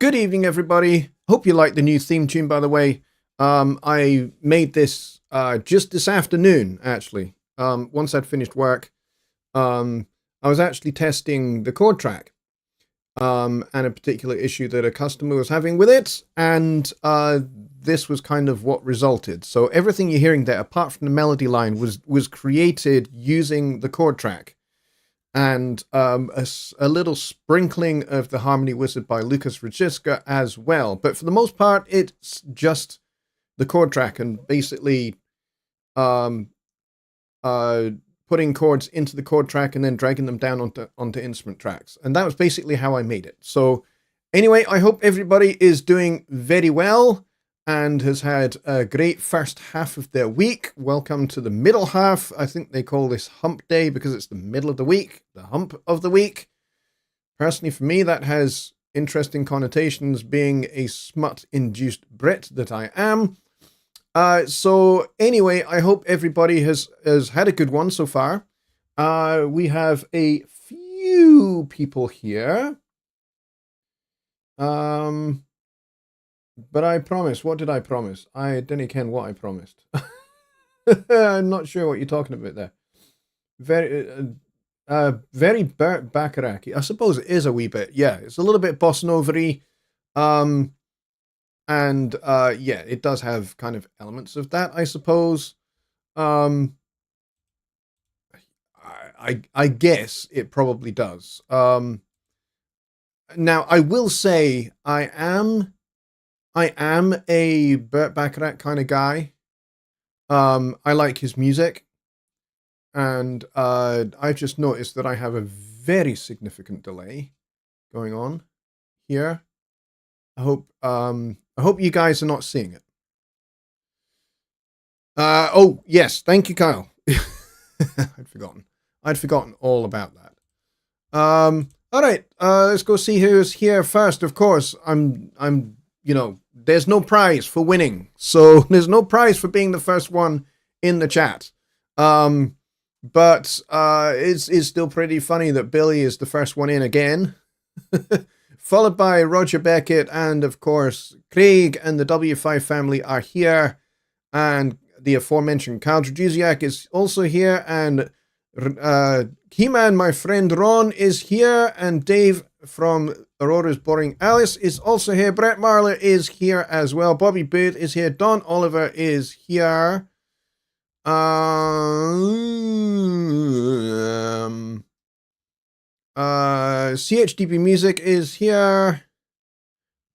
Good evening, everybody. Hope you like the new theme tune, by the way. I made this just this afternoon, actually. Once I'd finished work, I was actually testing the chord track and a particular issue that a customer was having with it, and this was kind of what resulted. So everything you're hearing there, apart from the melody line, was created using the chord track. And a little sprinkling of the Harmony Wizard by Lucas Radziska as well. But for the most part, it's just the chord track and basically putting chords into the chord track and then dragging them down onto instrument tracks. And that was basically how I made it. So anyway, I hope everybody is doing very well and has had a great first half of their week. Welcome to the middle half. I think they call this hump day because it's the middle of the week, the hump of the week. Personally, for me, that has interesting connotations, being a smut-induced Brit that I am. So anyway, I hope everybody has had a good one so far. We have a few people here. But I promise. What did I promise? I didn't ken what I promised. I'm not sure what you're talking about there. Very Burt Bacharach. I suppose it is a wee bit. Yeah, it's a little bit bossa nova-y. And yeah, it does have kind of elements of that, I suppose. I guess it probably does. Now, I will say I am a Burt Bacharach kind of guy. I like his music, and I've just noticed that I have a very significant delay going on here. I hope you guys are not seeing it. Oh yes, thank you, Kyle. I'd forgotten all about that. All right, let's go see who's here first. Of course, I'm. You know, there's no prize for winning, so there's no prize for being the first one in the chat. But it's still pretty funny that Billy is the first one in again, followed by Roger Beckett, and of course Craig and the W5 family are here, and the aforementioned Carl Draguzziak is also here, and He-Man, my friend Ron, is here, and Dave from Aurora's Boring Alice is also here. Brett Marler is here as well. Bobby Booth is here. Don Oliver is here. CHDB Music is here.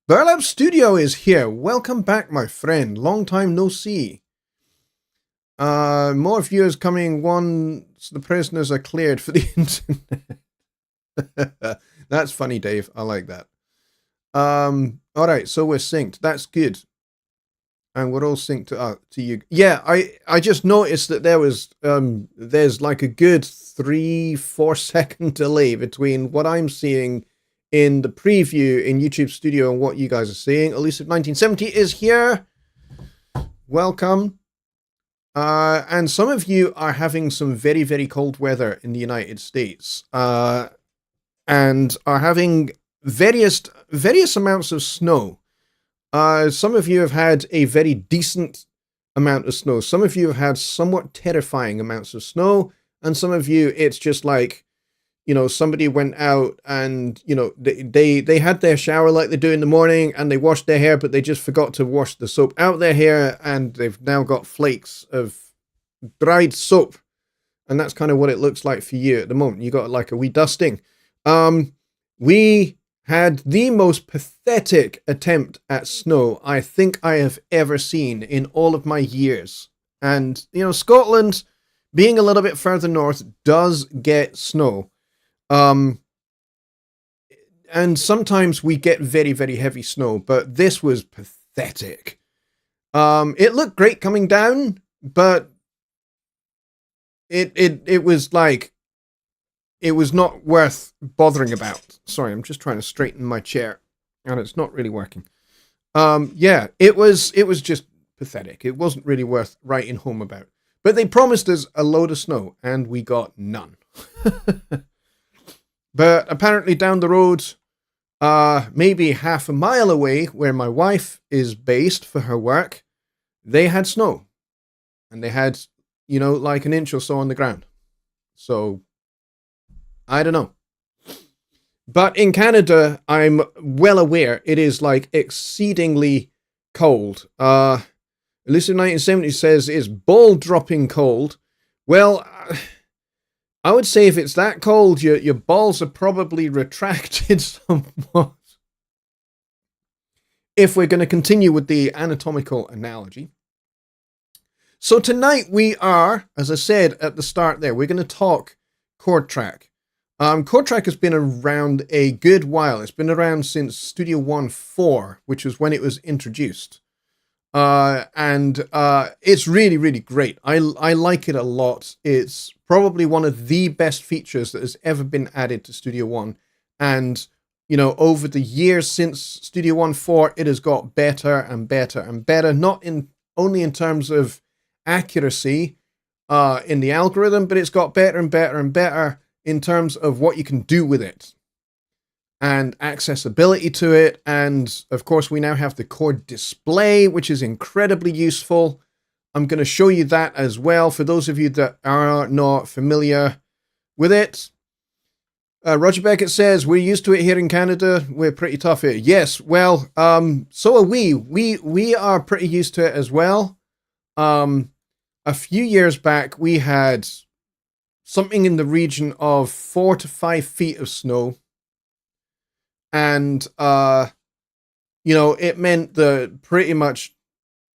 Burlap Studio is here. Welcome back, my friend. Long time no see. More viewers coming once the prisoners are cleared for the internet. That's funny, Dave. I like that. All right, so we're synced. That's good. And we're all synced to you. Yeah, I just noticed that there's like a good 3-4 second delay between what I'm seeing in the preview in YouTube Studio and what you guys are seeing. Elusive 1970 is here. Welcome. And some of you are having some very, very cold weather in the United States. And are having various amounts of snow. Some of you have had a very decent amount of snow. Some of you have had somewhat terrifying amounts of snow. And some of you, it's just like, you know, somebody went out and, you know, they had their shower like they do in the morning and they washed their hair, but they just forgot to wash the soap out their hair, and they've now got flakes of dried soap. And that's kind of what it looks like for you at the moment. You got like a wee dusting. We had the most pathetic attempt at snow I think I have ever seen in all of my years. And, you know, Scotland, being a little bit further north, does get snow. And sometimes we get very, very heavy snow, but this was pathetic. It looked great coming down, but it was like, it was not worth bothering about. Sorry, I'm just trying to straighten my chair, and it's not really working. Yeah, it was just pathetic. It wasn't really worth writing home about. But they promised us a load of snow, and we got none. But apparently down the road, maybe half a mile away where my wife is based for her work, they had snow. And they had, you know, like an inch or so on the ground. So, I don't know. But in Canada, I'm well aware it is like exceedingly cold. Listen 1970 says it's ball-dropping cold. Well, I would say if it's that cold, your balls are probably retracted somewhat. If we're going to continue with the anatomical analogy. So tonight we are, as I said at the start there, we're going to talk chord track. Chord track has been around a good while. It's been around since Studio One 4, which was when it was introduced. And it's really, really great. I like it a lot. It's probably one of the best features that has ever been added to Studio One. And, you know, over the years since Studio One 4, it has got better and better and better. Not only in terms of accuracy in the algorithm, but it's got better and better and better in terms of what you can do with it and accessibility to it. And of course, we now have the chord display, which is incredibly useful. I'm going to show you that as well for those of you that are not familiar with it. Roger Beckett says, we're used to it here in Canada. We're pretty tough here. Yes, well, so are we. We are pretty used to it as well. A few years back, we had something in the region of 4 to 5 feet of snow. And, you know, it meant that pretty much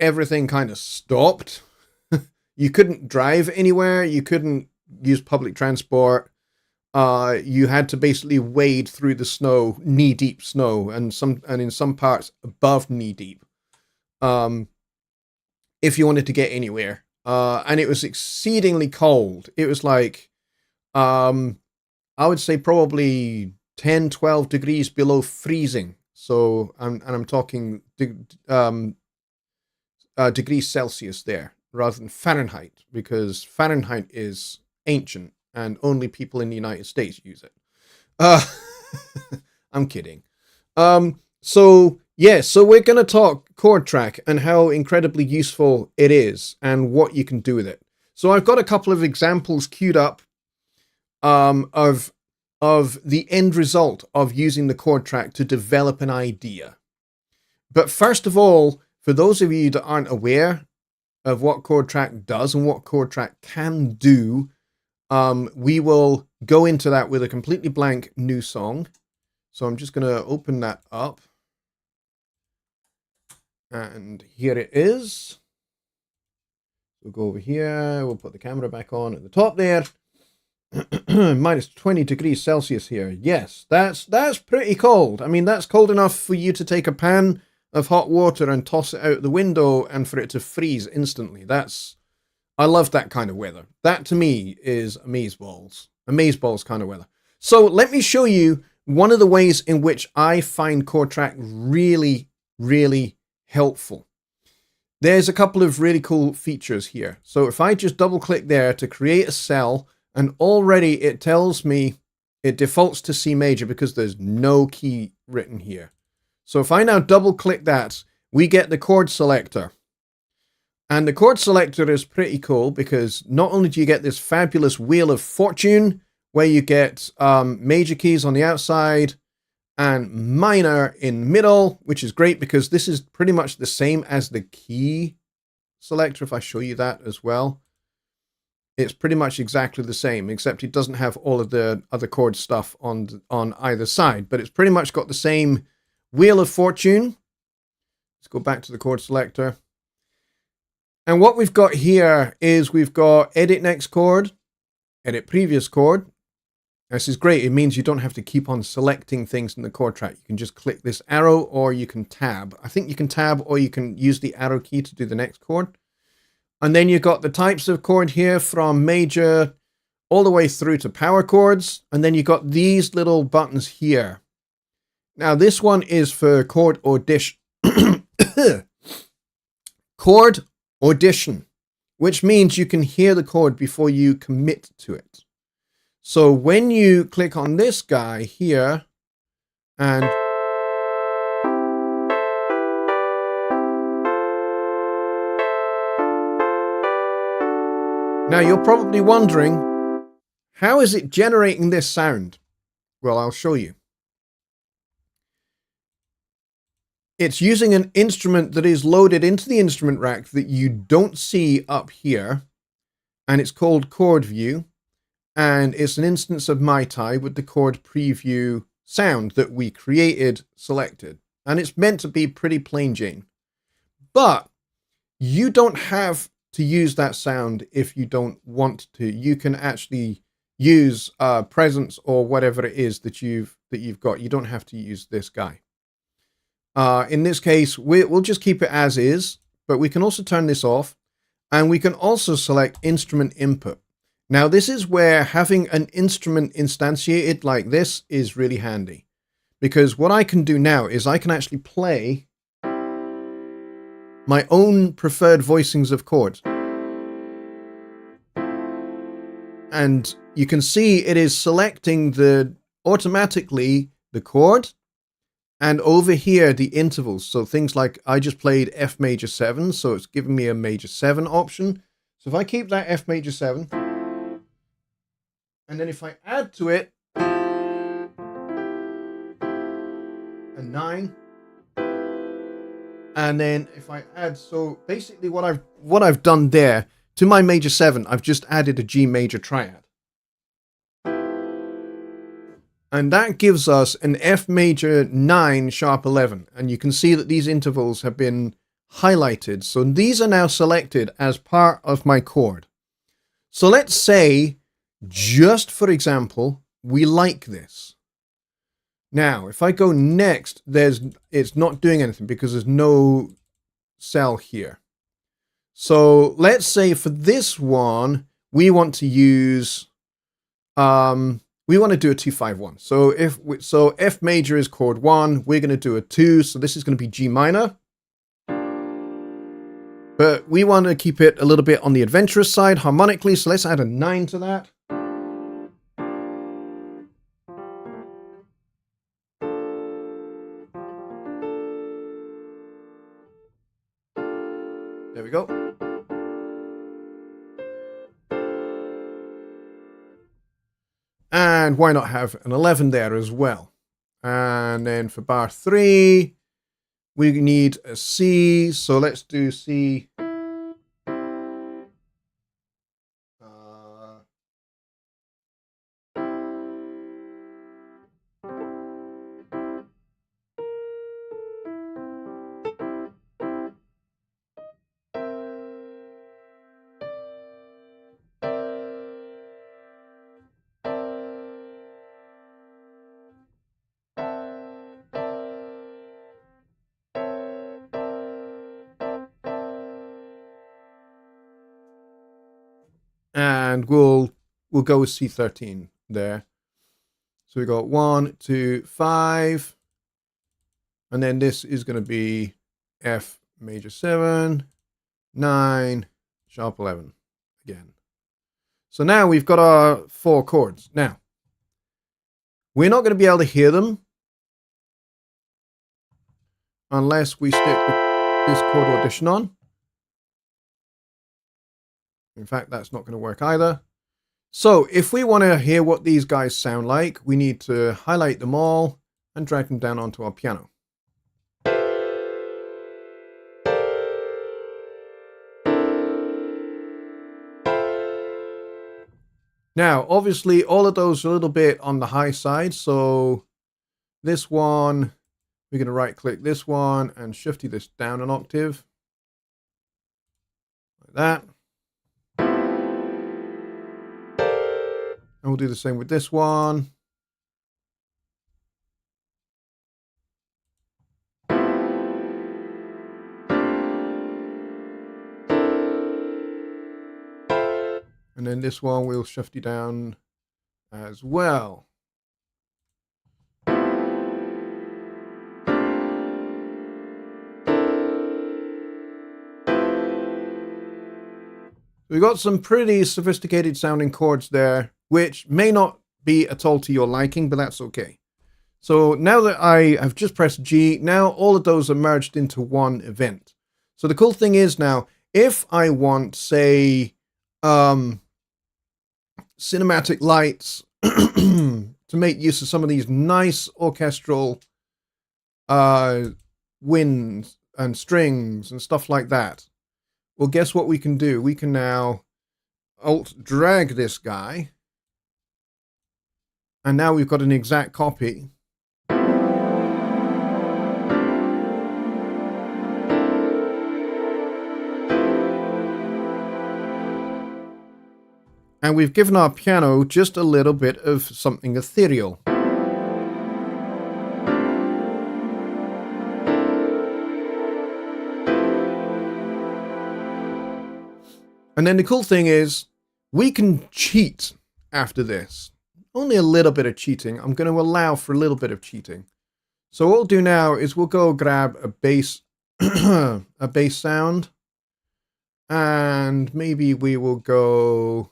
everything kind of stopped. You couldn't drive anywhere. You couldn't use public transport. You had to basically wade through the snow, knee-deep snow, and in some parts above knee-deep, if you wanted to get anywhere. And it was exceedingly cold. It was like, I would say probably 10, 12 degrees below freezing. So, I'm talking degrees Celsius there, rather than Fahrenheit, because Fahrenheit is ancient and only people in the United States use it. I'm kidding. So we're going to talk chord track and how incredibly useful it is and what you can do with it. So I've got a couple of examples queued up of the end result of using the chord track to develop an idea. But first of all, for those of you that aren't aware of what chord track does and what chord track can do, we will go into that with a completely blank new song. So I'm just going to open that up. And here it is. We'll go over here. We'll put the camera back on at the top there. Minus 20 degrees Celsius here. Yes, that's pretty cold. I mean, that's cold enough for you to take a pan of hot water and toss it out the window and for it to freeze instantly. I love that kind of weather. That to me is amazeballs kind of weather. So let me show you one of the ways in which I find chord track really, really helpful. There's a couple of really cool features here. So if I just double click there to create a cell, and already it tells me it defaults to C major because there's no key written here. So if I now double click that, we get the chord selector. And the chord selector is pretty cool because not only do you get this fabulous wheel of fortune where you get major keys on the outside and minor in the middle, which is great because this is pretty much the same as the key selector. If I show you that as well, it's pretty much exactly the same, except it doesn't have all of the other chord stuff on either side, but it's pretty much got the same wheel of fortune. Let's go back to the chord selector. And what we've got here is we've got edit next chord, edit previous chord. This is great. It means you don't have to keep on selecting things in the chord track. You can just click this arrow or you can tab. I think you can tab or you can use the arrow key to do the next chord. And then you've got the types of chord here from major all the way through to power chords. And then you've got these little buttons here. Now this one is for chord audition. Chord audition, which means you can hear the chord before you commit to it. So when you click on this guy here and Now you're probably wondering, how is it generating this sound? Well, I'll show you. It's using an instrument that is loaded into the instrument rack that you don't see up here, and it's called Chord View, and it's an instance of MyTie with the chord preview sound that we created selected, and it's meant to be pretty plain Jane. But you don't have to use that sound if you don't want to. You can actually use presence or whatever it is that you've got. You don't have to use this guy. In this case, we'll just keep it as is, but we can also turn this off, and we can also select instrument input. Now, this is where having an instrument instantiated like this is really handy, because what I can do now is I can actually play my own preferred voicings of chords. And you can see it is selecting automatically the chord, and over here the intervals. So things like I just played F major 7, so it's giving me a major 7 option. So if I keep that F major 7, and then if I add to it a 9, and then if I add, so basically what I've done there to my major 7, I've just added a G major triad. And that gives us an F major 9 sharp 11. And you can see that these intervals have been highlighted. So these are now selected as part of my chord. So let's say, just for example, we like this. Now, if I go next, it's not doing anything because there's no cell here. So let's say for this one, we want to use, we want to do a 2-5-1. So F major is chord 1, we're going to do a 2, so this is going to be G minor. But we want to keep it a little bit on the adventurous side harmonically, so let's add a 9 to that. There we go. And why not have an 11 there as well? And then for bar 3, we need a C. So let's do C. And we'll go with C13 there. So we got 1, 2, 5. And then this is going to be F major 7, 9, sharp 11 again. So now we've got our 4 chords. Now, we're not going to be able to hear them unless we stick this chord audition on. In fact, that's not going to work either. So if we want to hear what these guys sound like, we need to highlight them all and drag them down onto our piano. Now, obviously, all of those are a little bit on the high side. So this one, we're going to right click this one and shifty this down an octave. Like that. And we'll do the same with this one. And then this one we'll shift it down as well. We've got some pretty sophisticated sounding chords there, which may not be at all to your liking, but that's okay. So now that I have just pressed G, now all of those are merged into one event. So the cool thing is now, if I want, say, cinematic lights to make use of some of these nice orchestral winds and strings and stuff like that. Well, guess what we can do? We can now alt drag this guy, and now we've got an exact copy. And we've given our piano just a little bit of something ethereal. And then the cool thing is, we can cheat after this. Only a little bit of cheating. I'm going to allow for a little bit of cheating. So what we'll do now is we'll go grab a bass, a bass sound. And maybe we will go...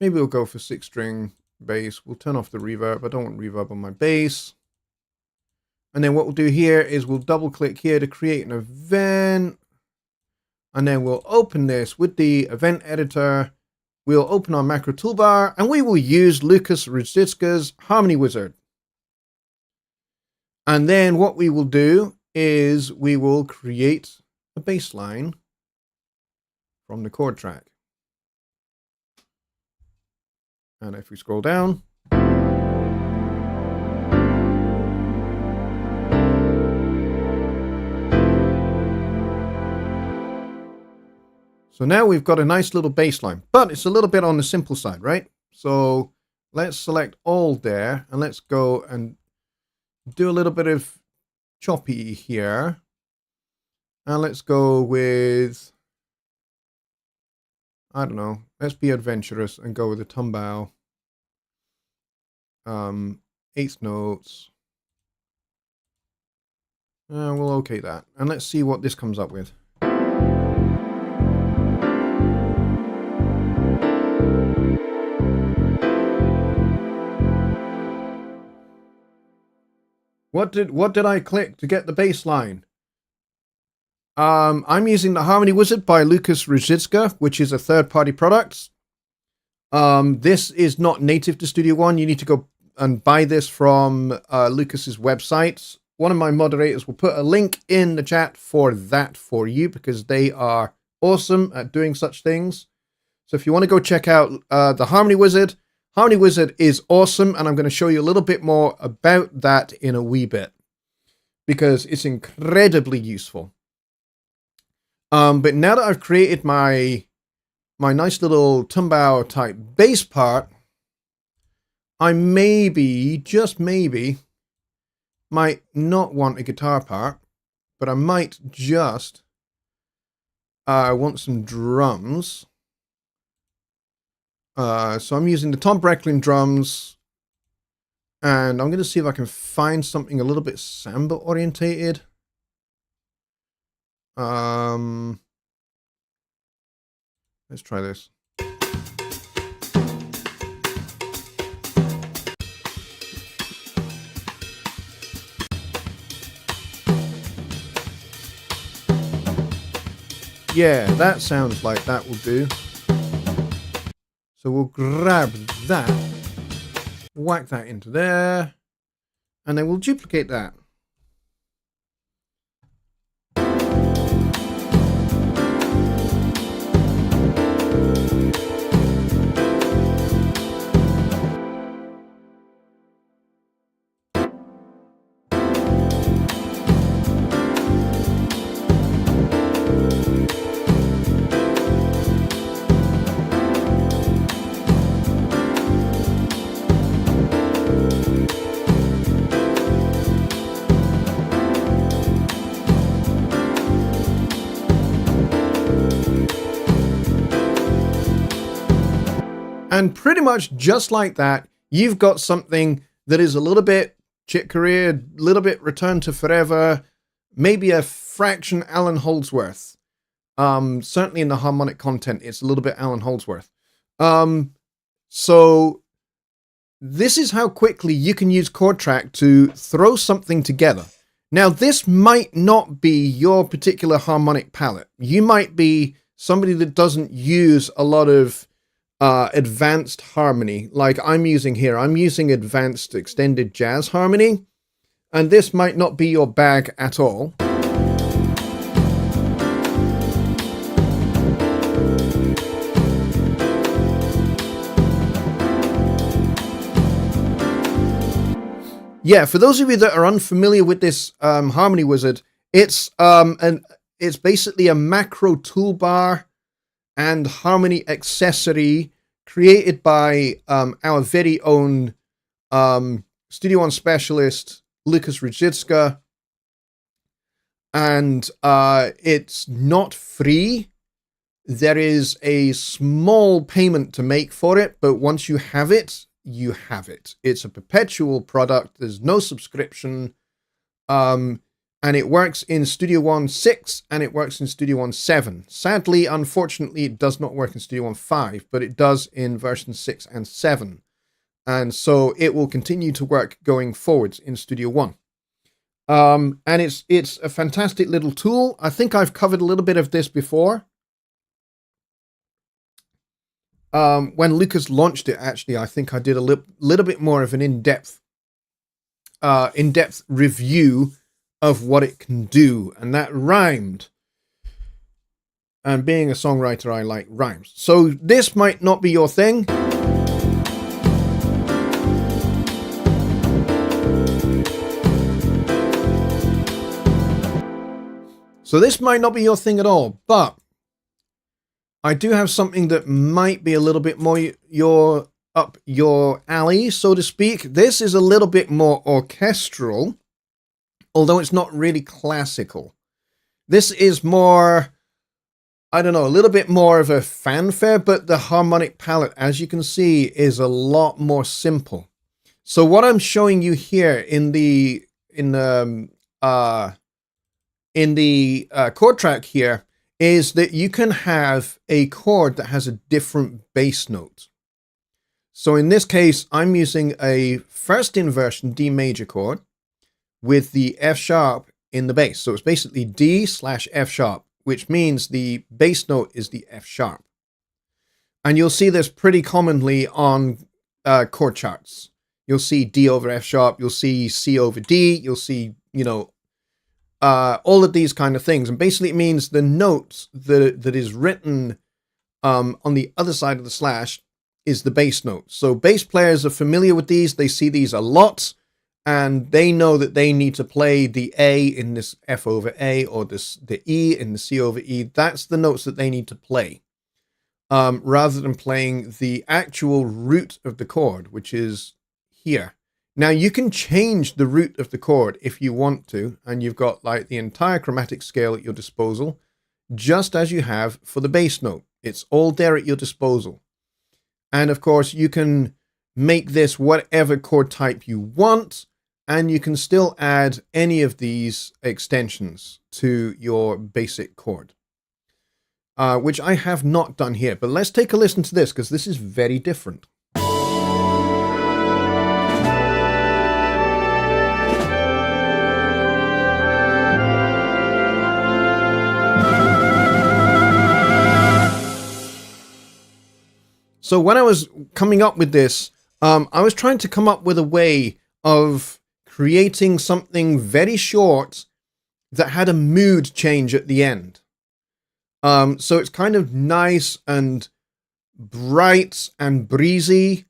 Maybe we'll go for 6-string bass. We'll turn off the reverb. I don't want reverb on my bass. And then what we'll do here is we'll double click here to create an event. And then we'll open this with the event editor. We'll open our macro toolbar and we will use Lucas Ruzicka's Harmony Wizard. And then what we will do is we will create a bass line from the chord track. And if we scroll down, so now we've got a nice little bass line, but it's a little bit on the simple side, right? So let's select all there and let's go and do a little bit of choppy here. And let's go with, I don't know, let's be adventurous and go with the tumbao, eighth notes. We'll okay that. And let's see what this comes up with. What did I click to get the bass line? I'm using the Harmony Wizard by Lucas Ruzicka, which is a third-party product. This is not native to Studio One. You need to go and buy this from Lucas's website. One of my moderators will put a link in the chat for that for you because they are awesome at doing such things. So if you want to go check out the Harmony Wizard is awesome, and I'm going to show you a little bit more about that in a wee bit because it's incredibly useful. But now that I've created my nice little tumbao type bass part, I maybe, just maybe, might not want a guitar part, but I might just want some drums. So I'm using the Tom Brecklin drums, and I'm going to see if I can find something a little bit samba orientated. Let's try this. Yeah, that sounds like that will do. So we'll grab that, whack that into there, and then we'll duplicate that. And pretty much just like that, you've got something that is a little bit Chick Corea, a little bit Return to Forever, maybe a fraction Alan Holdsworth. Certainly in the harmonic content, it's a little bit Alan Holdsworth. So this is how quickly you can use chord track to throw something together. Now, this might not be your particular harmonic palette. You might be somebody that doesn't use a lot of advanced harmony like I'm using here. I'm using advanced extended jazz harmony, and this might not be your bag at all. Yeah, for those of you that are unfamiliar with this Harmony Wizard, it's basically a macro toolbar and harmony accessory created by our very own Studio One specialist Lucas Radzicka, and it's not free. There is a small payment to make for it, but once you have it, you have it. It's a perpetual product. There's no subscription. And it works in Studio One 6 and it works in Studio One 7. Sadly, unfortunately, it does not work in Studio One 5, but it does in version 6 and 7. And so it will continue to work going forwards in Studio One. And it's a fantastic little tool. I think I've covered a little bit of this before. When Lucas launched it, actually, I think I did a little bit more of an in-depth review of what it can do, and that rhymed. And being a songwriter, I like rhymes. So this might not be your thing. So this might not be your thing at all, but I do have something that might be a little bit more up your alley, so to speak. This is a little bit more orchestral, although it's not really classical. This is more, I don't know, a little bit more of a fanfare, but the harmonic palette, as you can see, is a lot more simple. So what I'm showing you here in the chord track here is that you can have a chord that has a different bass note. So in this case, I'm using a first inversion D major chord with the F sharp in the bass. So it's basically D/F sharp, which means the bass note is the F sharp. And you'll see this pretty commonly on chord charts. You'll see D over F sharp, you'll see C over D, you'll see, all of these kind of things. And basically it means the note that is written on the other side of the slash is the bass note. So bass players are familiar with these. They see these a lot, and they know that they need to play the A in this F over A, or the E in the C over E. That's the notes that they need to play, rather than playing the actual root of the chord, which is here. Now you can change the root of the chord if you want to, and you've got like the entire chromatic scale at your disposal, just as you have for the bass note. It's all there at your disposal. And of course you can make this whatever chord type you want, and you can still add any of these extensions to your basic chord, which I have not done here. But let's take a listen to this, because this is very different. So when I was coming up with this, I was trying to come up with a way of creating something very short that had a mood change at the end. So it's kind of nice and bright and breezy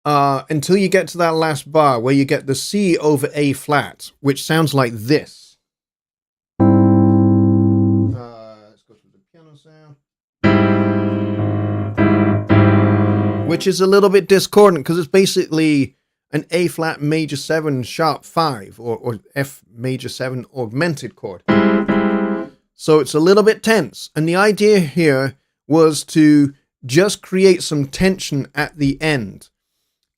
until you get to that last bar where you get the C over A flat, which sounds like this. Let's go through the piano sound. Which is a little bit discordant, because it's basically an A flat major 7 sharp 5, or F major 7 augmented chord. So it's a little bit tense. And the idea here was to just create some tension at the end.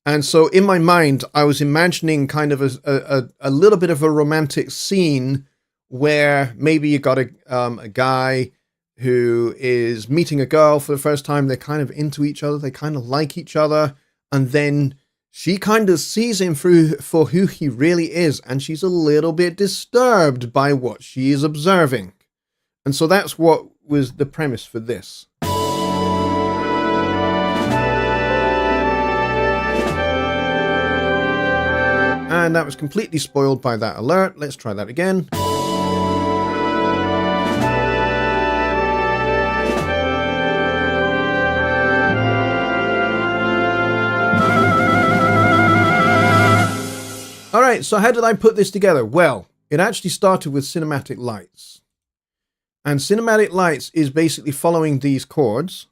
And so in my mind, I was imagining kind of a little bit of a romantic scene where maybe you got a guy who is meeting a girl for the first time. They're kind of into each other. They kind of like each other. And then she kind of sees him for who he really is. And she's a little bit disturbed by what she is observing. And so that's what was the premise for this. And that was completely spoiled by that alert. Let's try that again. All right, so how did I put this together? Well, it actually started with cinematic lights. And cinematic lights is basically following these chords.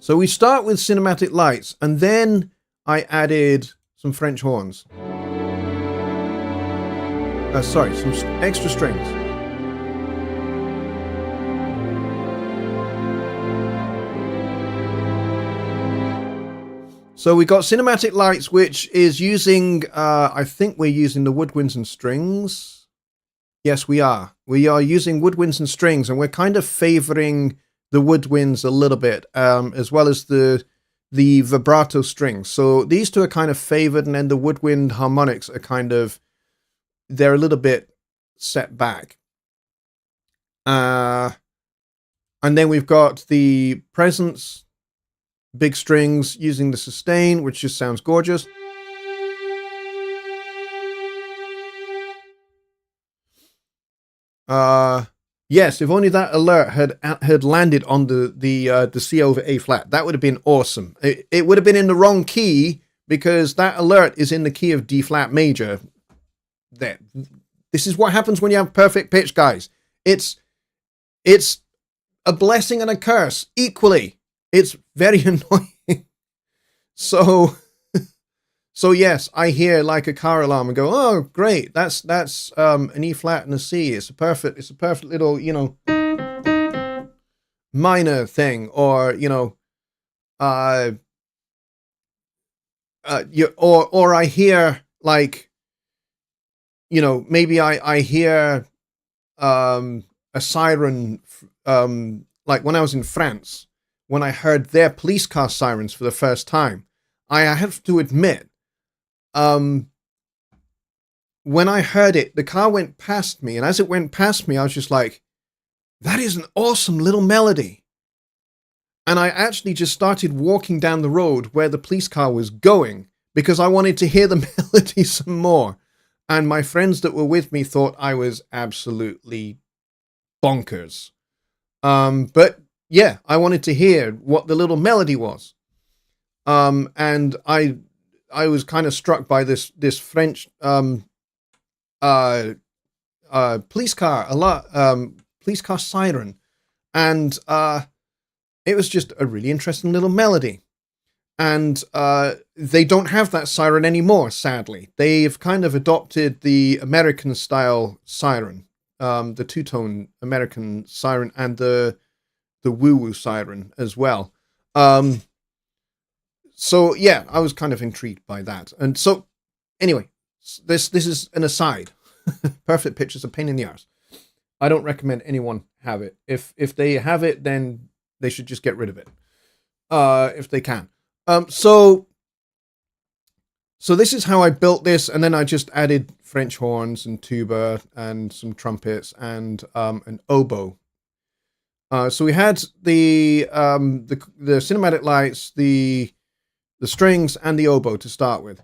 So we start with cinematic lights, and then I added some French horns. Sorry, some extra strings. So we got cinematic lights, which is using, I think we're using the woodwinds and strings. Yes, we are. We are using woodwinds and strings, and we're kind of favoring the woodwinds a little bit, as well as the vibrato strings. So these two are kind of favored, and then the woodwind harmonics are kind of, they're a little bit set back. And then we've got the presence, big strings using the sustain, which just sounds gorgeous. Yes, if only that alert had landed on the C over A flat, that would have been awesome. It would have been in the wrong key because that alert is in the key of D flat major. This is what happens when you have perfect pitch, guys. It's a blessing and a curse equally. It's very annoying. So yes, I hear like a car alarm and go, oh great, that's an E flat and a C. It's a perfect little, you know, minor thing, or you know, or I hear like, you know, maybe I hear a siren, like when I was in France, when I heard their police car sirens for the first time. I have to admit, when I heard it, the car went past me, and as it went past me, I was just like, that is an awesome little melody. And I actually just started walking down the road where the police car was going because I wanted to hear the melody some more. And my friends that were with me thought I was absolutely bonkers. But yeah, I wanted to hear what the little melody was. And I was kind of struck by this French police car police car siren, and it was just a really interesting little melody. And they don't have that siren anymore, sadly. They've kind of adopted the American style siren, the two-tone American siren, and the woo-woo siren as well. So yeah, I was kind of intrigued by that. And so anyway, this is an aside. Perfect pitch is a pain in the arse. I don't recommend anyone have it. If they have it, then they should just get rid of it. If they can. So this is how I built this, and then I just added French horns and tuba and some trumpets and an oboe. So we had the cinematic lights, the strings, and the oboe to start with.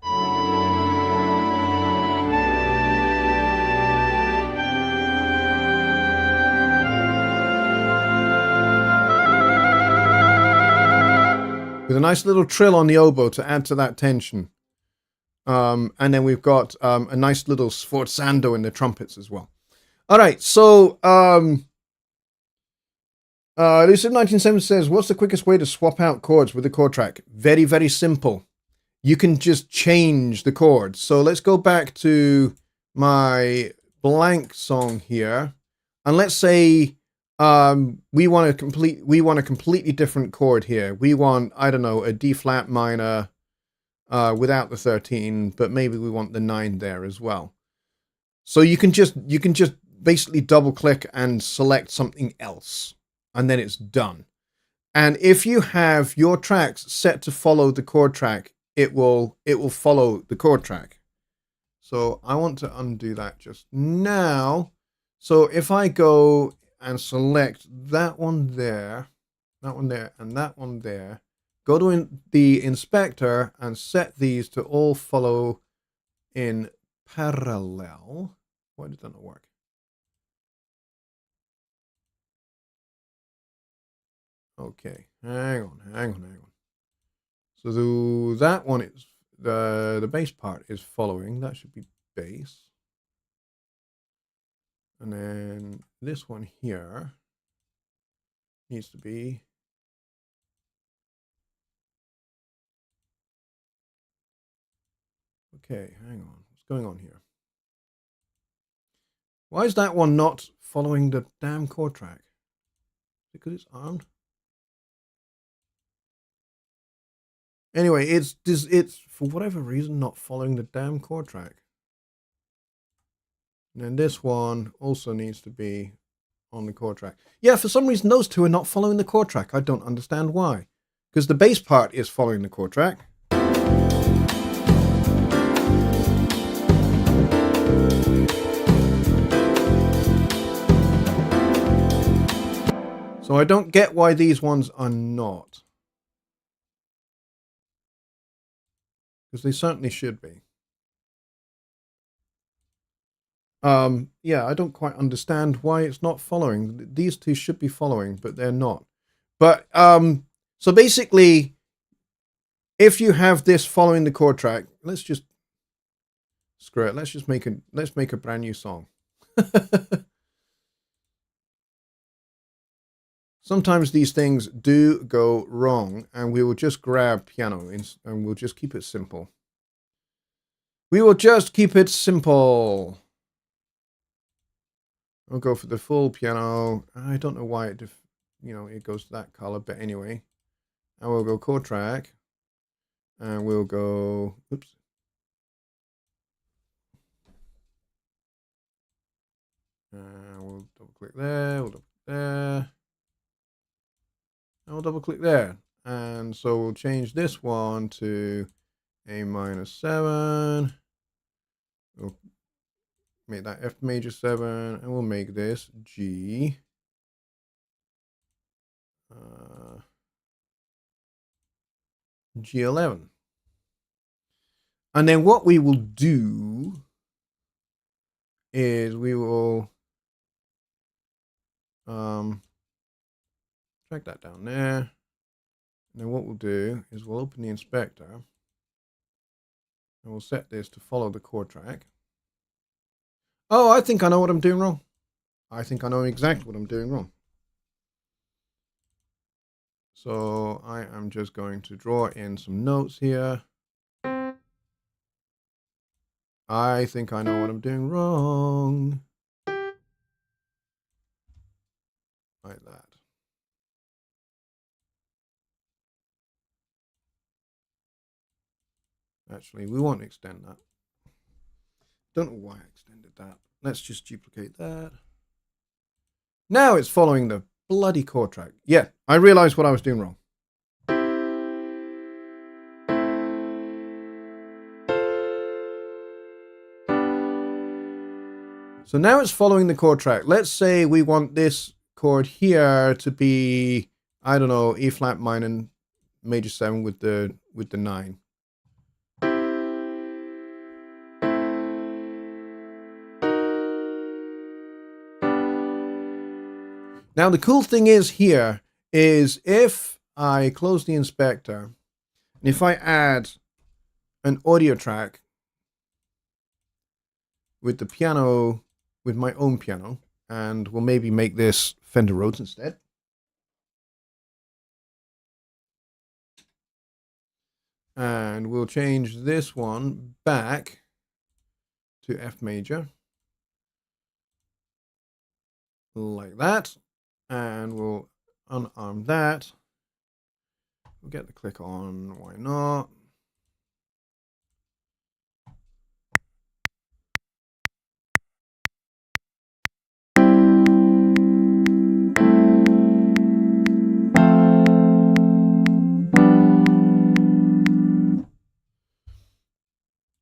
With a nice little trill on the oboe to add to that tension. And then we've got a nice little sforzando in the trumpets as well. All right, so Lucid 1970 says, what's the quickest way to swap out chords with the chord track? Very, very simple. You can just change the chords. So let's go back to my blank song here. And let's say we want a completely different chord here. We want, I don't know, a D flat minor without the 13, but maybe we want the 9 there as well. So you can just basically double click and select something else, and then it's done. And if you have your tracks set to follow the chord track, it will follow the chord track. So I want to undo that just now. So if I go and select that one there, and that one there, go to the inspector and set these to all follow in parallel. Why did that not work? Okay, hang on. So that one is the bass part is following. That should be bass. And then this one here needs to be okay. Hang on, what's going on here? Why is that one not following the damn chord track? Because it's armed. Anyway, it's for whatever reason not following the damn chord track. And then this one also needs to be on the chord track. Yeah, for some reason those two are not following the chord track. I don't understand why. Because the bass part is following the chord track. So I don't get why these ones are not. Because they certainly should be. Yeah, I don't quite understand why it's not following. These two should be following, but they're not. But so basically, if you have this following the chord track, let's just screw it. Let's make a brand new song. Sometimes these things do go wrong, and we will just grab piano and we'll just keep it simple. We will just keep it simple. I'll go for the full piano. I don't know why it, it goes to that color, but anyway. And we'll go chord track. And we'll go, oops. We'll double click there, we'll double click there. And we'll double click there. And so we'll change this one to A minor 7. We'll make that F major 7, and we'll make this G. G11. And then what we will do is we will drag that down there. And then what we'll do is we'll open the inspector and we'll set this to follow the chord track. Oh, I think I know what I'm doing wrong. I think I know exactly what I'm doing wrong. So I am just going to draw in some notes here. I think I know what I'm doing wrong. Like that. Actually, we won't extend that. Don't know why I extended that. Let's just duplicate that. Now it's following the bloody chord track. Yeah, I realized what I was doing wrong. So now it's following the chord track. Let's say we want this chord here to be, I don't know, E flat minor major 7 with the 9. Now the cool thing is here is if I close the inspector and if I add an audio track with the piano, with my own piano, and we'll maybe make this Fender Rhodes instead. And we'll change this one back to F major. Like that. And we'll unarm that. We'll get the click on, why not?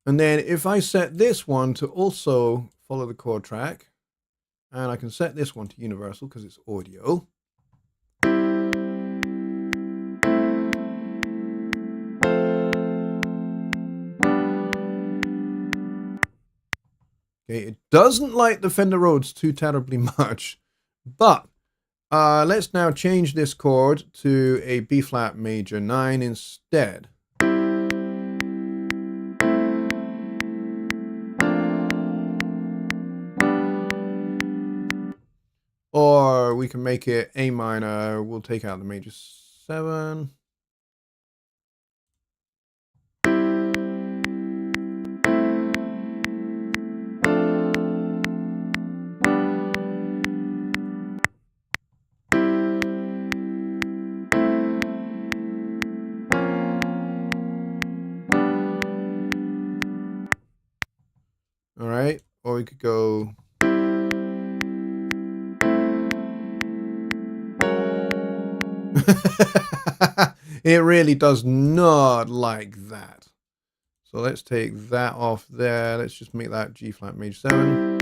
And then if I set this one to also follow the chord track, and I can set this one to universal because it's audio. Okay, it doesn't like the Fender Rhodes too terribly much, but let's now change this chord to a B flat major 9 instead. Or we can make it A minor. We'll take out the major 7. All right, or we could go. It really does not like that. So let's take that off there. Let's just make that G flat major 7.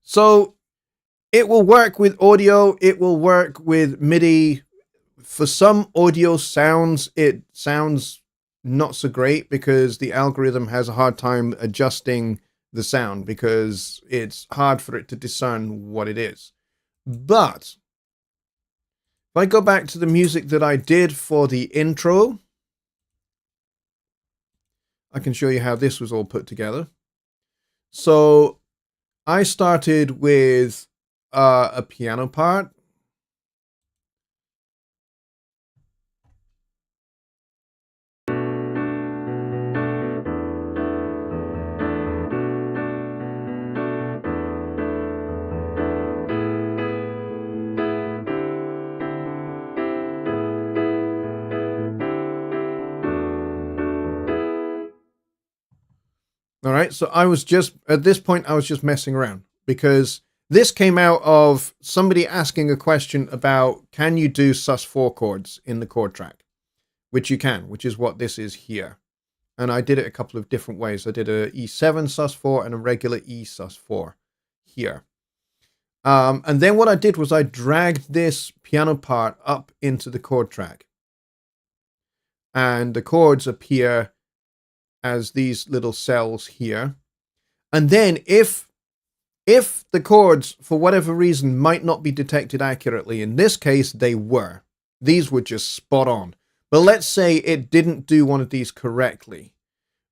So it will work with audio. It will work with MIDI. For some audio sounds, it sounds not so great because the algorithm has a hard time adjusting the sound because it's hard for it to discern what it is. But if I go back to the music that I did for the intro, I can show you how this was all put together. So I started with a piano part. All right, so I was just, at this point, I was just messing around because this came out of somebody asking a question about, can you do sus4 chords in the chord track? Which you can, which is what this is here. And I did it a couple of different ways. I did a E7 sus4 and a regular E sus4 here. And then what I did was I dragged this piano part up into the chord track. And the chords appear as these little cells here. And then if the chords, for whatever reason, might not be detected accurately, in this case, they were. These were just spot on. But let's say it didn't do one of these correctly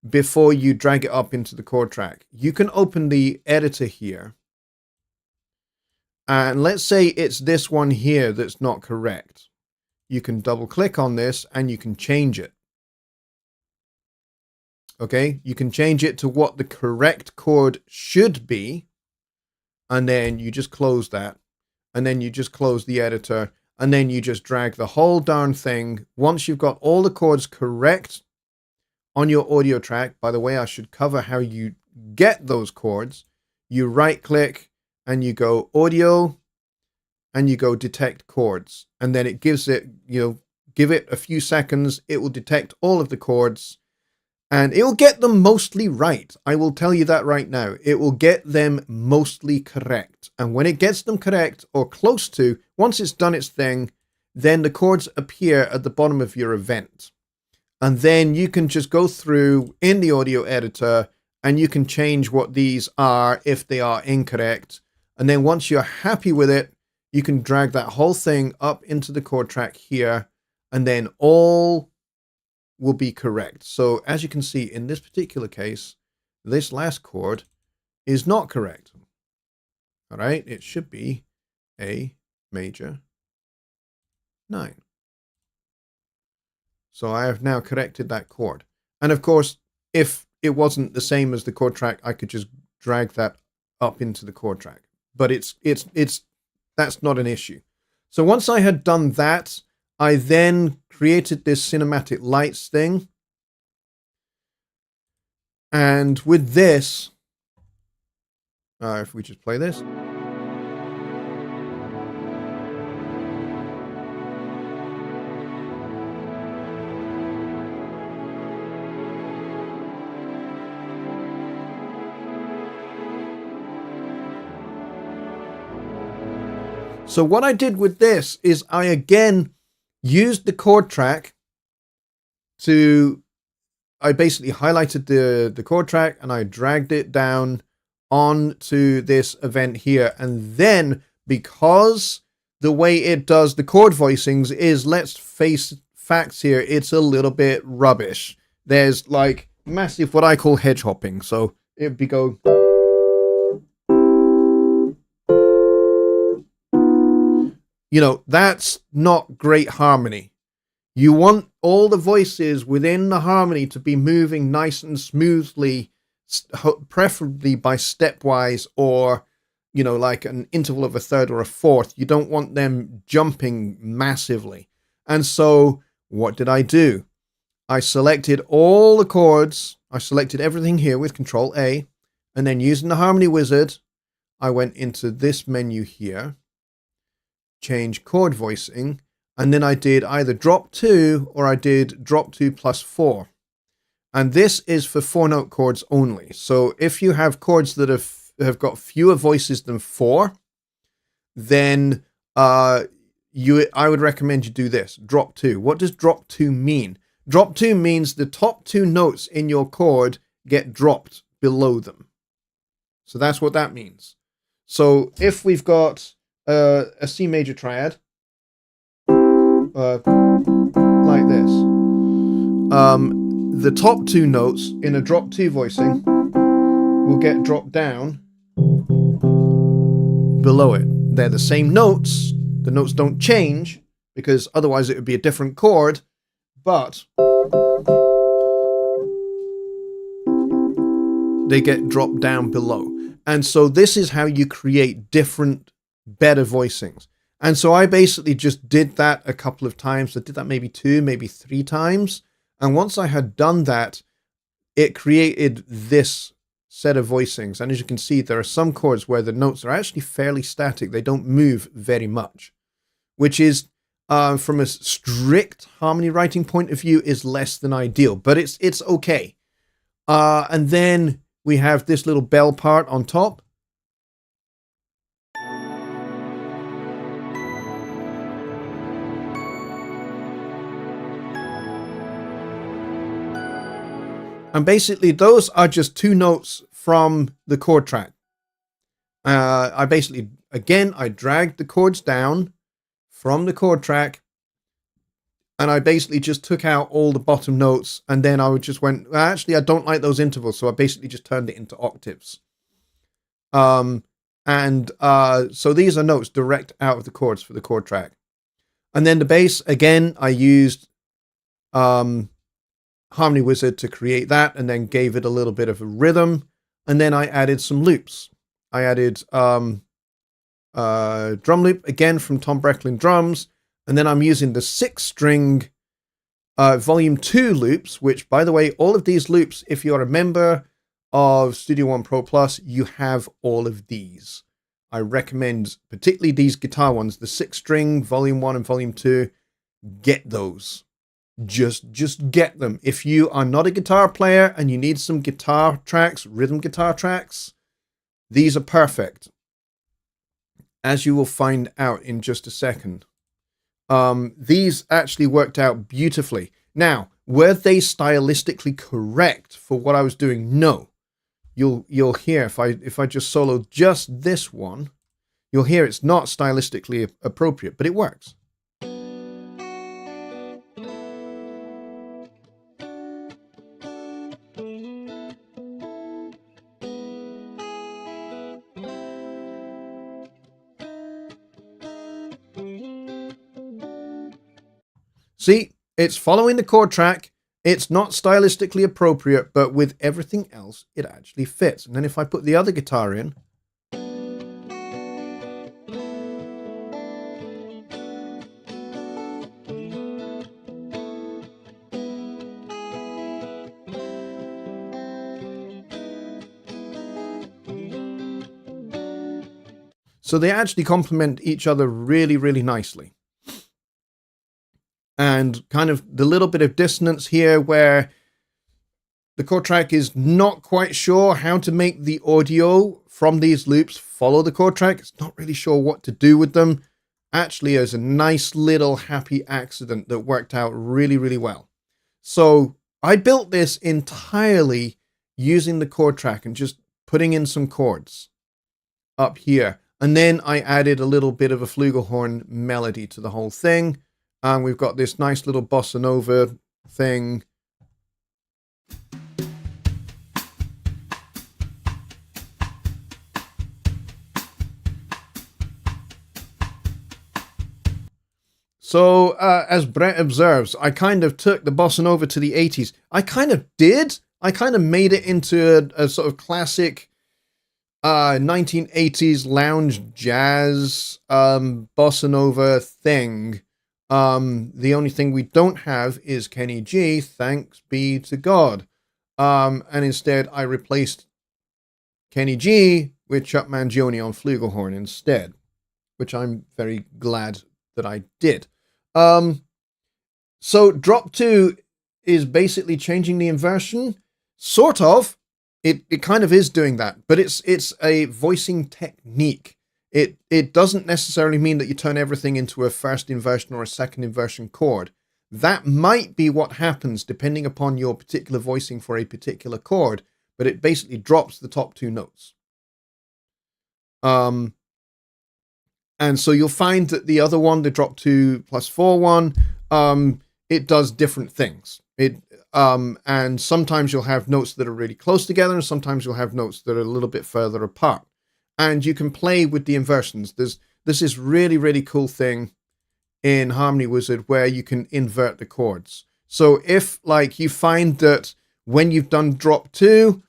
before you drag it up into the chord track. You can open the editor here. And let's say it's this one here that's not correct. You can double click on this and you can change it. Okay, you can change it to what the correct chord should be. And then you just close that. And then you just close the editor. And then you just drag the whole darn thing. Once you've got all the chords correct on your audio track, by the way, I should cover how you get those chords. You right click and you go audio and you go detect chords. And then it gives it, give it a few seconds. It will detect all of the chords. And it will get them mostly right. I will tell you that right now. It will get them mostly correct. And when it gets them correct or close to, once it's done its thing, then the chords appear at the bottom of your event. And then you can just go through in the audio editor and you can change what these are if they are incorrect. And then once you're happy with it, you can drag that whole thing up into the chord track here. And then all will be correct. So as you can see in this particular case, this last chord is not correct. All right, it should be A major 9. So I have now corrected that chord. And of course, if it wasn't the same as the chord track, I could just drag that up into the chord track. But that's not an issue. So once I had done that, I then created this cinematic lights thing. And with this, if we just play this. So what I did with this is I again used the chord track I basically highlighted the chord track and I dragged it down onto this event here. And then because the way it does the chord voicings is, let's face facts here, it's a little bit rubbish. There's like massive what I call hedge hopping. So it'd be go. You know, that's not great harmony. You want all the voices within the harmony to be moving nice and smoothly, preferably by stepwise or, you know, like an interval of a third or a fourth. You don't want them jumping massively. And so what did I do? I selected all the chords. I selected everything here with Control A. And then using the Harmony Wizard, I went into this menu here, change chord voicing. And then I did either drop 2 or I did drop 2 plus 4. And this is for 4-note chords only. So if you have chords that have got fewer voices than 4, then I would recommend you do this. Drop 2. What does drop 2 mean? Drop 2 means the top 2 notes in your chord get dropped below them. So that's what that means. So if we've got a C major triad, like this, the top 2 notes in a drop 2 voicing will get dropped down below it. They're the same notes. The notes don't change because otherwise it would be a different chord, but they get dropped down below. And so this is how you create different, better voicings. And so I basically just did that a couple of times. I did that maybe 2, maybe 3 times. And once I had done that, it created this set of voicings. And as you can see, there are some chords where the notes are actually fairly static. They don't move very much, which is, from a strict harmony writing point of view, is less than ideal, but it's okay. And then we have this little bell part on top. And basically, those are just 2 notes from the chord track. I basically, again, I dragged the chords down from the chord track, and I basically just took out all the bottom notes, and then I just went, well, actually, I don't like those intervals, so I basically just turned it into octaves. So these are notes direct out of the chords for the chord track. And then the bass, again, I used Harmony Wizard to create that, and then gave it a little bit of a rhythm, and then I added some loops. I added drum loop again from Tom Brecklin drums, and then I'm using the 6-string volume 2 loops, which, by the way, all of these loops, if you're a member of Studio One Pro Plus, you have all of these. I recommend particularly these guitar ones, the 6-string volume 1 and volume 2. Get those. Just get them. If you are not a guitar player and you need some guitar tracks, rhythm guitar tracks, these are perfect, as you will find out in just a second. These actually worked out beautifully. Now, were they stylistically correct for what I was doing? No. You'll hear if I just solo just this one, you'll hear it's not stylistically appropriate, but it works. See, it's following the chord track. It's not stylistically appropriate, but with everything else, it actually fits. And then if I put the other guitar in, so they actually complement each other really, really nicely. And kind of the little bit of dissonance here where the chord track is not quite sure how to make the audio from these loops follow the chord track. It's not really sure what to do with them. actually is a nice little happy accident that worked out really, really well. So I built this entirely using the chord track and just putting in some chords up here. And then I added a little bit of a flugelhorn melody to the whole thing. And we've got this nice little bossa nova thing. So, as Brett observes, I kind of took the bossa nova to the 80s. I kind of did. I kind of made it into a sort of classic 1980s lounge jazz bossa nova thing. The only thing we don't have is Kenny G, thanks be to God. And instead, I replaced Kenny G with Chuck Mangione on flugelhorn instead, which I'm very glad that I did. So drop 2 is basically changing the inversion, sort of. It kind of is doing that, but it's a voicing technique. It doesn't necessarily mean that you turn everything into a first inversion or a second inversion chord. That might be what happens depending upon your particular voicing for a particular chord, but it basically drops the top 2 notes. And so you'll find that the other one, the drop 2 plus 4 one, it does different things. And sometimes you'll have notes that are really close together, and sometimes you'll have notes that are a little bit further apart. And you can play with the inversions. There's this really, really cool thing in Harmony Wizard where you can invert the chords. So if like you find that when you've done drop 2,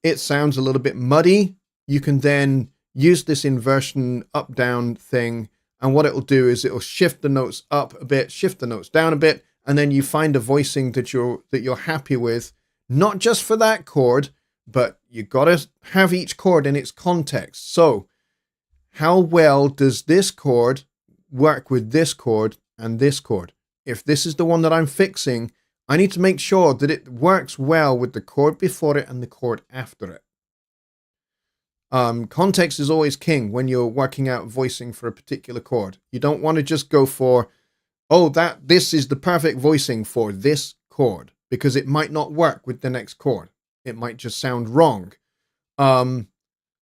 it sounds a little bit muddy, you can then use this inversion up down thing, and what it'll do is it'll shift the notes up a bit, shift the notes down a bit, and then you find a voicing that you're happy with, not just for that chord, but you gotta have each chord in its context. So how well does this chord work with this chord and this chord? If this is the one that I'm fixing, I need to make sure that it works well with the chord before it and the chord after it. Context is always king when you're working out voicing for a particular chord. You don't want to just go for, oh, this is the perfect voicing for this chord, because it might not work with the next chord. It might just sound wrong.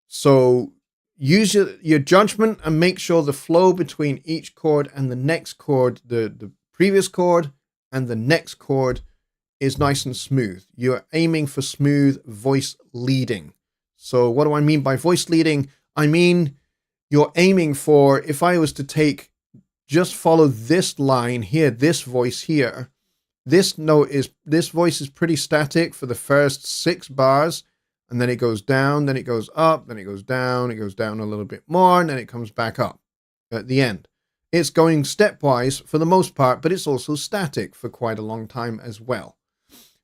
So use your judgment and make sure the flow between each chord and the next chord, the previous chord and the next chord, is nice and smooth. You're aiming for smooth voice leading. So what do I mean by voice leading? I mean, you're aiming for, if I was to just follow this line here, this voice here, this voice is pretty static for the first 6 bars, and then it goes down, then it goes up, then it goes down a little bit more, and then it comes back up at the end. It's going stepwise for the most part, but it's also static for quite a long time as well.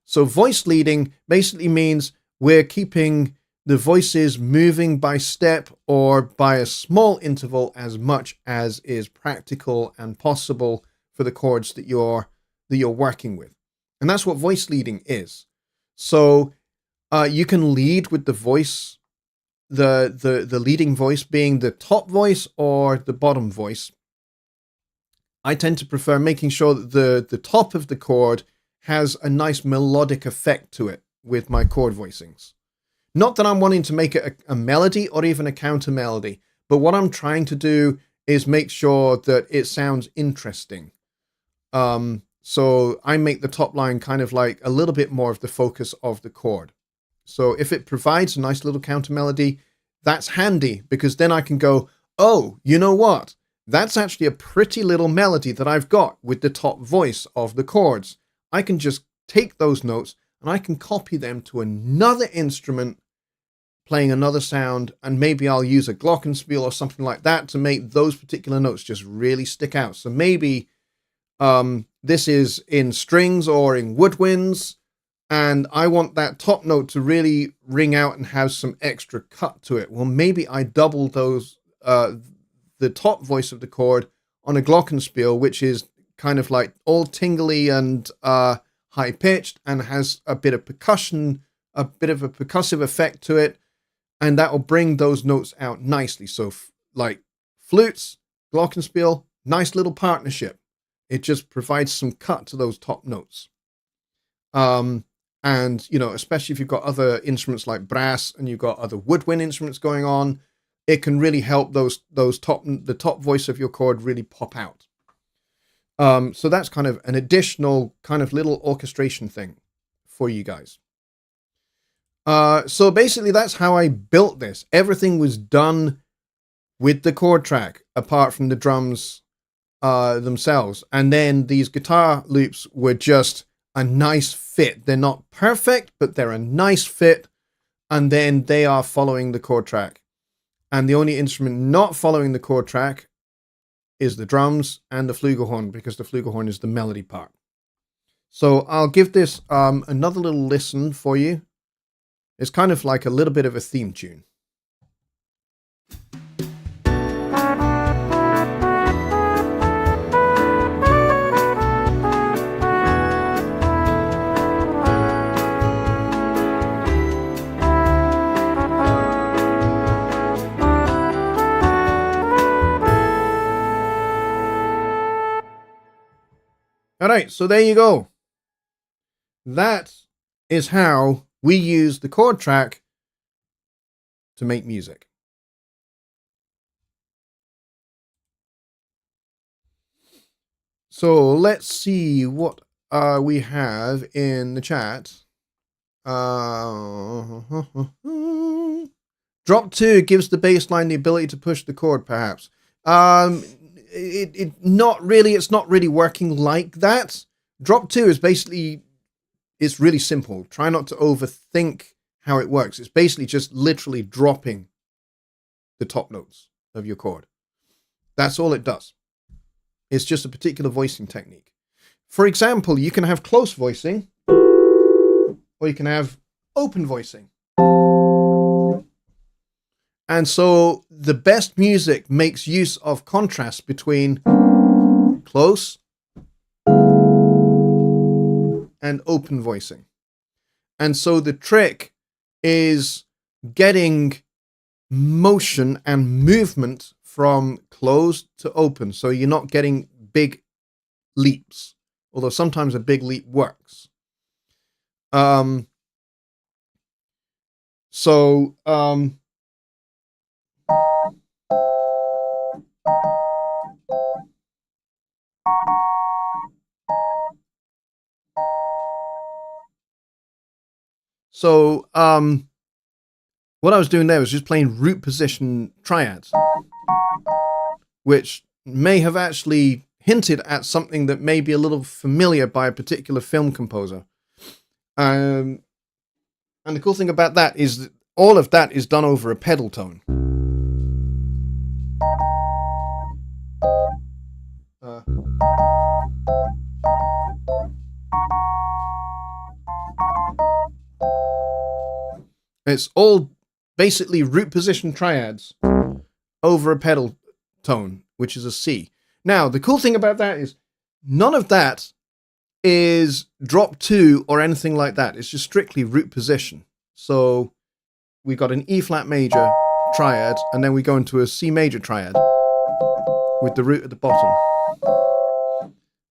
So voice leading basically means we're keeping the voices moving by step or by a small interval as much as is practical and possible for the chords that you're working with. And that's what voice leading is. So you can lead with the voice, the leading voice being the top voice or the bottom voice. I tend to prefer making sure that the top of the chord has a nice melodic effect to it with my chord voicings. Not that I'm wanting to make it a melody or even a counter melody, but what I'm trying to do is make sure that it sounds interesting. So I make the top line kind of like a little bit more of the focus of the chord. So if it provides a nice little counter melody, that's handy, because then I can go, oh, you know what? That's actually a pretty little melody that I've got with the top voice of the chords. I can just take those notes and I can copy them to another instrument playing another sound, and maybe I'll use a glockenspiel or something like that to make those particular notes just really stick out. So maybe this is in strings or in woodwinds, and I want that top note to really ring out and have some extra cut to it. Well, maybe I double those, the top voice of the chord on a glockenspiel, which is kind of like all tingly and high-pitched and has a bit of percussion, a bit of a percussive effect to it, and that will bring those notes out nicely. So like flutes, glockenspiel, nice little partnership. It just provides some cut to those top notes. And, you know, especially if you've got other instruments like brass and you've got other woodwind instruments going on, it can really help the top voice of your chord really pop out. So that's kind of an additional kind of little orchestration thing for you guys. So basically that's how I built this. Everything was done with the chord track, apart from the drums themselves. And then these guitar loops were just a nice fit. They're not perfect, but they're a nice fit. And then they are following the chord track. And the only instrument not following the chord track is the drums and the flugelhorn, because the flugelhorn is the melody part. So I'll give this another little listen for you. It's kind of like a little bit of a theme tune. All right, so there you go. That is how we use the chord track to make music. So let's see what we have in the chat. Drop 2 gives the bass line the ability to push the chord, perhaps. It's not really working like that. Drop 2 is basically, it's really simple. Try not to overthink how it works. It's basically just literally dropping the top notes of your chord. That's all it does. It's just a particular voicing technique. For example, you can have close voicing, or you can have open voicing. And so the best music makes use of contrast between close and open voicing. And so the trick is getting motion and movement from closed to open. So you're not getting big leaps, although sometimes a big leap works. So what I was doing there was just playing root position triads, which may have actually hinted at something that may be a little familiar by a particular film composer. And the cool thing about that is that all of that is done over a pedal tone. It's all basically root position triads over a pedal tone, which is a C. Now, the cool thing about that is none of that is drop 2 or anything like that. It's just strictly root position. So we got an E flat major triad, and then we go into a C major triad with the root at the bottom.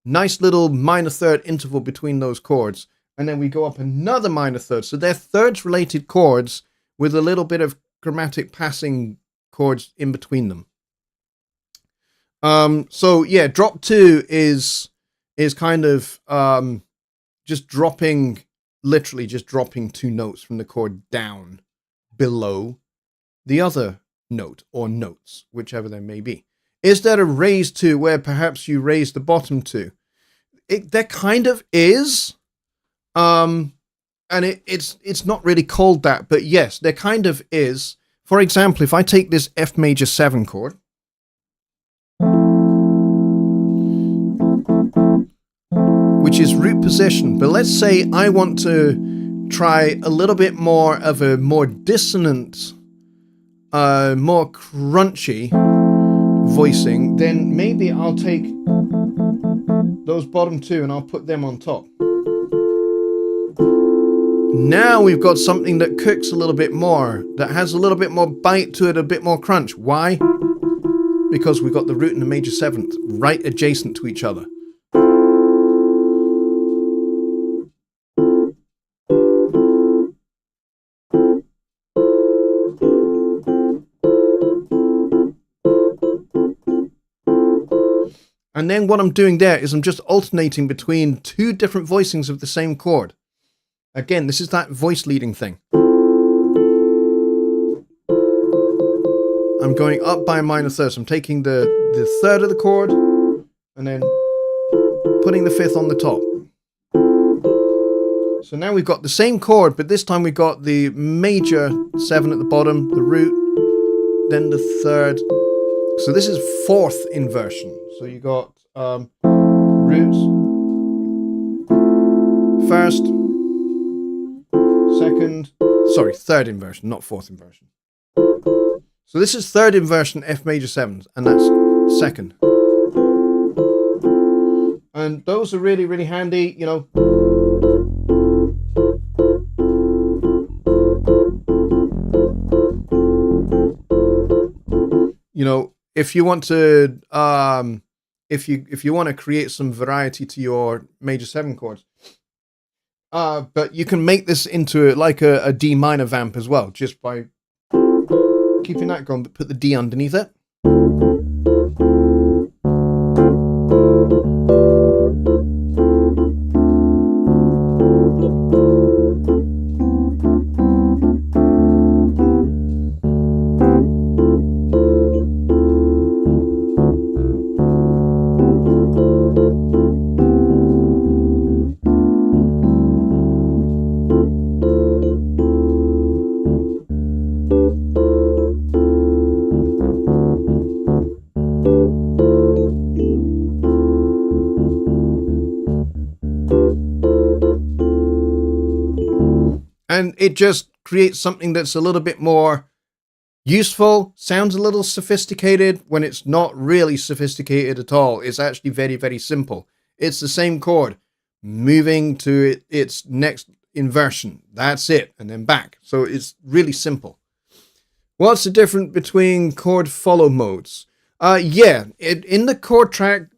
Nice little minor third interval between those chords. And then we go up another minor third. So they're thirds related chords with a little bit of chromatic passing chords in between them. So yeah, drop 2 is kind of just dropping, literally just dropping 2 notes from the chord down below the other note or notes, whichever they may be. Is there a raise 2 where perhaps you raise the bottom 2? There kind of is. And it's not really called that, but yes, there kind of is. For example, if I take this F major 7 chord, which is root position, but let's say I want to try a little bit more of a more dissonant, more crunchy voicing, then maybe I'll take those bottom 2 and I'll put them on top. Now we've got something that cooks a little bit more, that has a little bit more bite to it, a bit more crunch. Why? because we've got the root and the major seventh right adjacent to each other. And then what I'm doing there is I'm just alternating between two different voicings of the same chord. Again, this is that voice leading thing. I'm going up by a minor third. So I'm taking the third of the chord and then putting the fifth on the top. So now we've got the same chord, but this time we've got the major seven at the bottom, the root, then the third. So this is fourth inversion. So you got root, first, second, sorry, third inversion, not fourth inversion. So this is third inversion F major seventh, and that's second. And those are really, really handy, you know. You know, if you want to, if you want to create some variety to your major seven chords, but you can make this into like a D minor vamp as well, just by keeping that going, but put the D underneath it. And it just creates something that's a little bit more useful, sounds a little sophisticated when it's not really sophisticated at all. It's actually very, very simple. It's the same chord, moving to its next inversion. That's it, and then back. So it's really simple. What's the difference between chord follow modes? In the chord track,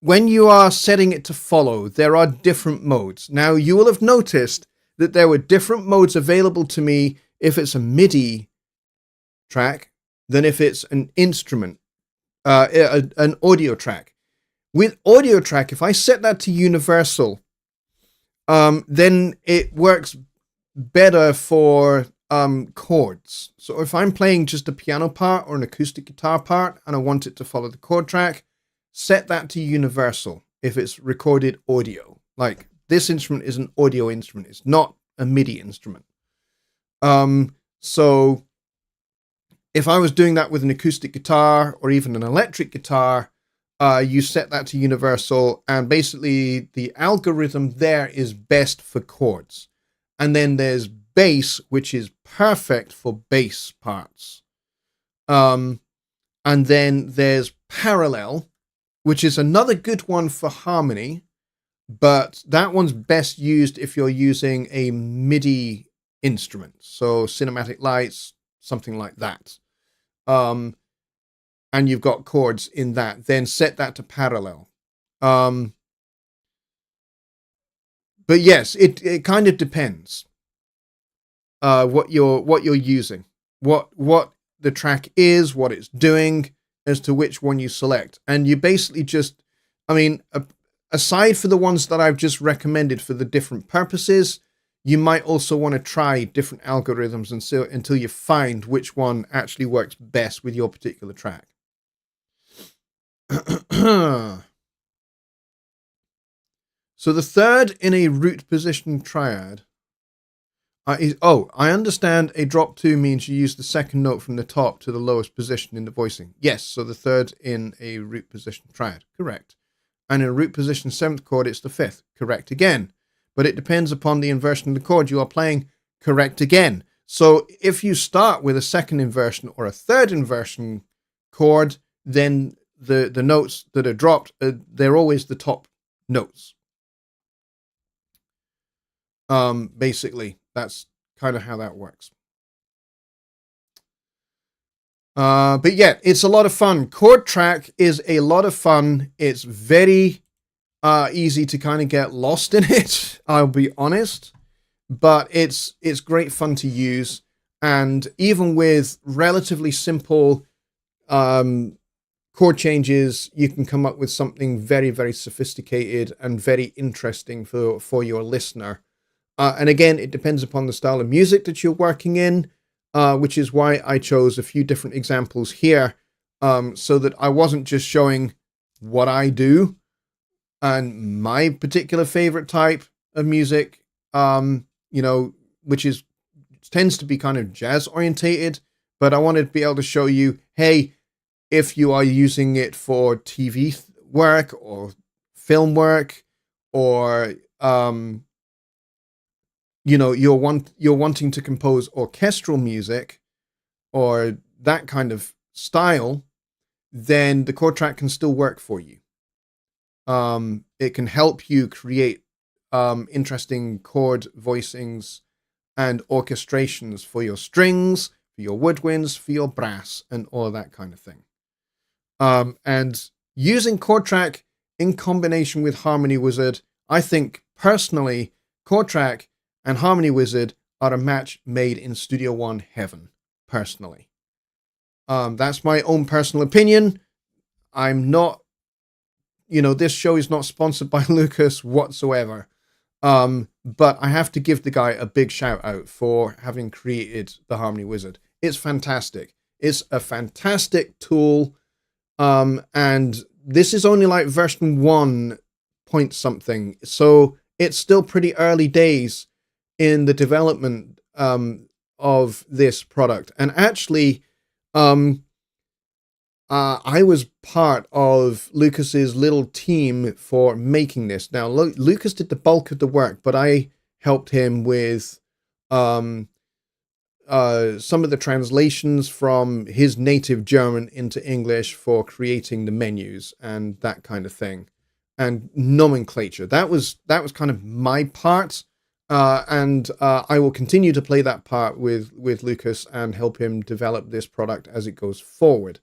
when you are setting it to follow, there are different modes. Now, you will have noticed that there were different modes available to me if it's a MIDI track than if it's an instrument, an audio track. With audio track, if I set that to universal, then it works better for chords. So if I'm playing just a piano part or an acoustic guitar part and I want it to follow the chord track, set that to universal if it's recorded audio. Like, this instrument is an audio instrument. It's not a MIDI instrument. So if I was doing that with an acoustic guitar or even an electric guitar, you set that to universal, and basically the algorithm there is best for chords. And then there's bass, which is perfect for bass parts. And then there's parallel, which is another good one for harmony, but that one's best used if you're using a MIDI instrument. So cinematic lights, something like that. And you've got chords in that, then set that to parallel. But yes, it kind of depends what you're using, what the track is, what it's doing, as to which one you select. And you basically just, I mean, aside for the ones that I've just recommended for the different purposes, you might also want to try different algorithms until you find which one actually works best with your particular track. So the third in a root position triad I understand a drop 2 means you use the second note from the top to the lowest position in the voicing. Yes, so the third in a root position triad. Correct. And in a root position 7th chord, it's the 5th. Correct again. But it depends upon the inversion of the chord you are playing. Correct again. So if you start with a second inversion or a third inversion chord, then the notes that are dropped, they're always the top notes. Basically, that's kind of how that works. But yeah, it's a lot of fun. Chord track is a lot of fun. It's very easy to kind of get lost in it, I'll be honest. But it's great fun to use. And even with relatively simple chord changes, you can come up with something very, very sophisticated and very interesting for your listener. And again, it depends upon the style of music that you're working in, which is why I chose a few different examples here, so that I wasn't just showing what I do and my particular favorite type of music, which tends to be kind of jazz orientated, but I wanted to be able to show you, hey, if you are using it for TV work or film work, or you're wanting to compose orchestral music or that kind of style, then the chord track can still work for you. It can help you create interesting chord voicings and orchestrations for your strings, for your woodwinds, for your brass, and all that kind of thing. And using chord track in combination with Harmony Wizard, I think personally, chord track and Harmony Wizard are a match made in Studio One heaven, personally. That's my own personal opinion. I'm not, this show is not sponsored by Lucas whatsoever. But I have to give the guy a big shout out for having created the Harmony Wizard. It's fantastic. It's a fantastic tool. And this is only like version 1 point something. So it's still pretty early days in the development of this product. And actually, I was part of Lucas's little team for making this. Now, Lucas did the bulk of the work, but I helped him with some of the translations from his native German into English for creating the menus and that kind of thing, and nomenclature. That was kind of my part, and I will continue to play that part with Lucas and help him develop this product as it goes forward.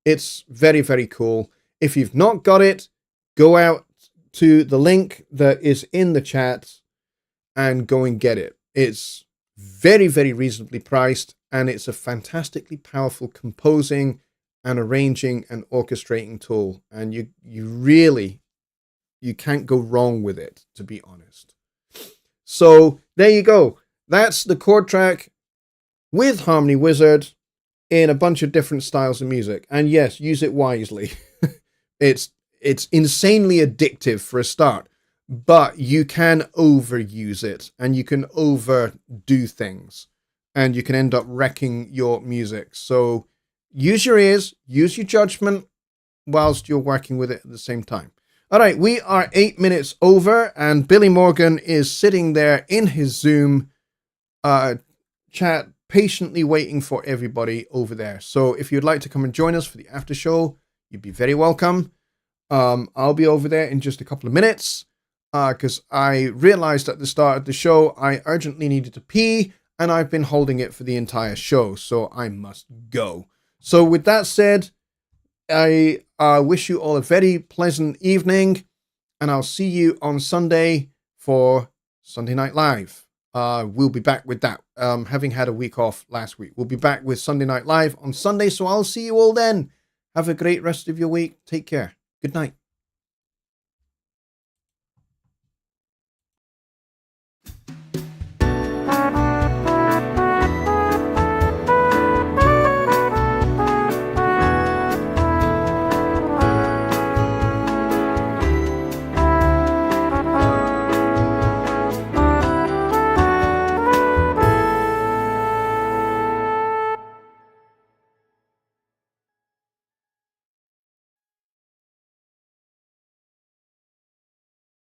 It's very, very cool. If you've not got it, go out to the link that is in the chat and go and get it. It's very, very reasonably priced, and it's a fantastically powerful composing and arranging and orchestrating tool. And you can't go wrong with it, to be honest. So there you go. That's the chord track with Harmony Wizard in a bunch of different styles of music. And yes, use it wisely. It's insanely addictive for a start, but you can overuse it and you can overdo things and you can end up wrecking your music. So use your ears, use your judgment whilst you're working with it at the same time. All right, we are 8 minutes over and Billy Morgan is sitting there in his Zoom chat, patiently waiting for everybody over there. So if you'd like to come and join us for the after show, you'd be very welcome. I'll be over there in just a couple of minutes because I realized at the start of the show I urgently needed to pee, and I've been holding it for the entire show, so I must go. So with that said, I wish you all a very pleasant evening, and I'll see you on Sunday for Sunday Night Live. We'll be back with that. Having had a week off last week, we'll be back with Sunday Night Live on Sunday, so I'll see you all then. Have a great rest of your week. Take care. Good night.